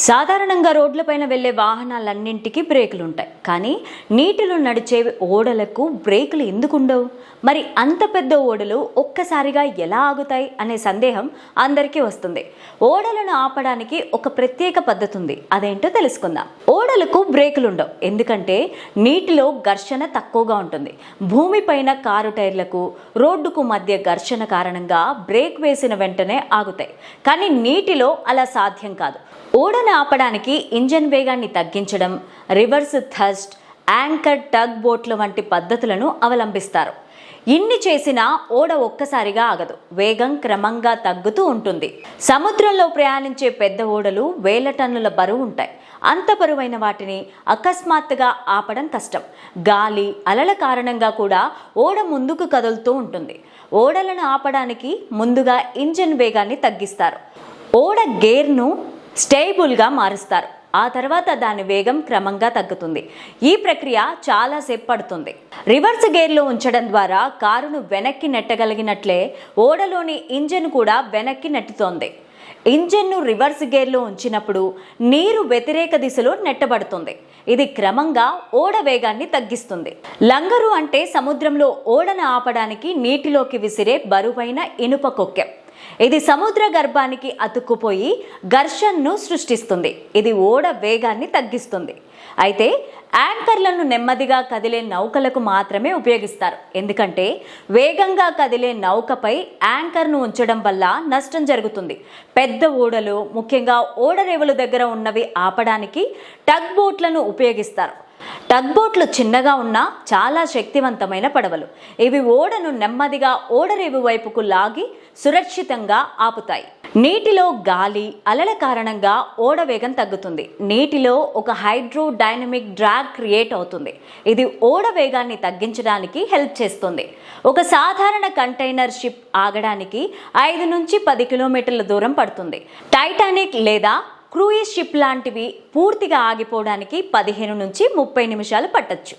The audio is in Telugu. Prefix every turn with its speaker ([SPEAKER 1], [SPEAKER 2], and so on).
[SPEAKER 1] సాధారణంగా రోడ్లపైన వెళ్లే వాహనాలన్నింటికి బ్రేకులు ఉంటాయి. కానీ నీటిలో నడిచే ఓడలకు బ్రేకులు ఎందుకు ఉండవు? మరి అంత పెద్ద ఓడలు ఒక్కసారిగా ఎలా ఆగుతాయి అనే సందేహం అందరికీ వస్తుంది. ఓడలను ఆపడానికి ఒక ప్రత్యేక పద్ధతి ఉంది. అదేంటో తెలుసుకుందాం. ఓడలకు బ్రేకులు ఉండవు ఎందుకంటే నీటిలో ఘర్షణ తక్కువగా ఉంటుంది. భూమిపైన కారు టైర్లకు రోడ్డుకు మధ్య ఘర్షణ కారణంగా బ్రేక్ వేసిన వెంటనే ఆగుతాయి. కానీ నీటిలో అలా సాధ్యం కాదు. ఓడను ఆపడానికి ఇంజన్ వేగాన్ని తగ్గించడం, రివర్స్ థ్రస్ట్, యాంకర్, టగ్ బోట్ల వంటి పద్ధతులను అవలంబిస్తారు. ఇన్ని చేసినా ఓడ ఒక్కసారిగా ఆగదు. వేగం క్రమంగా తగ్గుతూ ఉంటుంది. సముద్రంలో ప్రయాణించే పెద్ద ఓడలు వేల టన్నుల బరువు ఉంటాయి. అంత బరువైన వాటిని అకస్మాత్తుగా ఆపడం కష్టం. గాలి, అలల కారణంగా కూడా ఓడ ముందుకు కదులుతూ ఉంటుంది. ఓడలను ఆపడానికి ముందుగా ఇంజన్ వేగాన్ని తగ్గిస్తారు. ఓడ గేర్ను స్టేబుల్గా మారుస్తారు. ఆ తర్వాత దాని వేగం క్రమంగా తగ్గుతుంది. ఈ ప్రక్రియ చాలాసేపు పడుతుంది. రివర్స్ గేర్లో ఉంచడం ద్వారా కారును వెనక్కి నెట్టగలిగినట్లే ఓడలోని ఇంజన్ కూడా వెనక్కి నెట్టుతోంది. ఇంజన్ను రివర్స్ గేర్లో ఉంచినప్పుడు నీరు వ్యతిరేక దిశలో నెట్టబడుతుంది. ఇది క్రమంగా ఓడ వేగాన్ని తగ్గిస్తుంది. లంగరు అంటే సముద్రంలో ఓడను ఆపడానికి నీటిలోకి విసిరే బరువైన ఇనుప కొక్కెం. ఇది సముద్ర గర్భానికి అతుక్కుపోయి ఘర్షణను సృష్టిస్తుంది. ఇది ఓడ వేగాన్ని తగ్గిస్తుంది. అయితే యాంకర్లను నెమ్మదిగా కదిలే నౌకలకు మాత్రమే ఉపయోగిస్తారు. ఎందుకంటే వేగంగా కదిలే నౌకపై యాంకర్ను ఉంచడం వల్ల నష్టం జరుగుతుంది. పెద్ద ఓడలు, ముఖ్యంగా ఓడరేవుల దగ్గర ఉన్నవి ఆపడానికి టగ్ బోట్లను ఉపయోగిస్తారు. టగ్ బోట్లు చిన్నగా ఉన్న చాలా శక్తివంతమైన పడవలు. ఇవి ఓడను నెమ్మదిగా ఓడరేవు వైపుకు లాగి సురక్షితంగా ఆపుతాయి. నీటిలో గాలి, అలల కారణంగా ఓడ వేగం తగ్గుతుంది. నీటిలో ఒక హైడ్రో డైనమిక్ డ్రాగ్ క్రియేట్ అవుతుంది. ఇది ఓడ వేగాన్ని తగ్గించడానికి హెల్ప్ చేస్తుంది. ఒక సాధారణ కంటైనర్ షిప్ ఆగడానికి 5 నుంచి 10 కిలోమీటర్ల దూరం పడుతుంది. టైటానిక్ లేదా క్రూయిజ్ షిప్ లాంటివి పూర్తిగా ఆగిపోవడానికి 15 నుంచి 30 నిమిషాలు పట్టొచ్చు.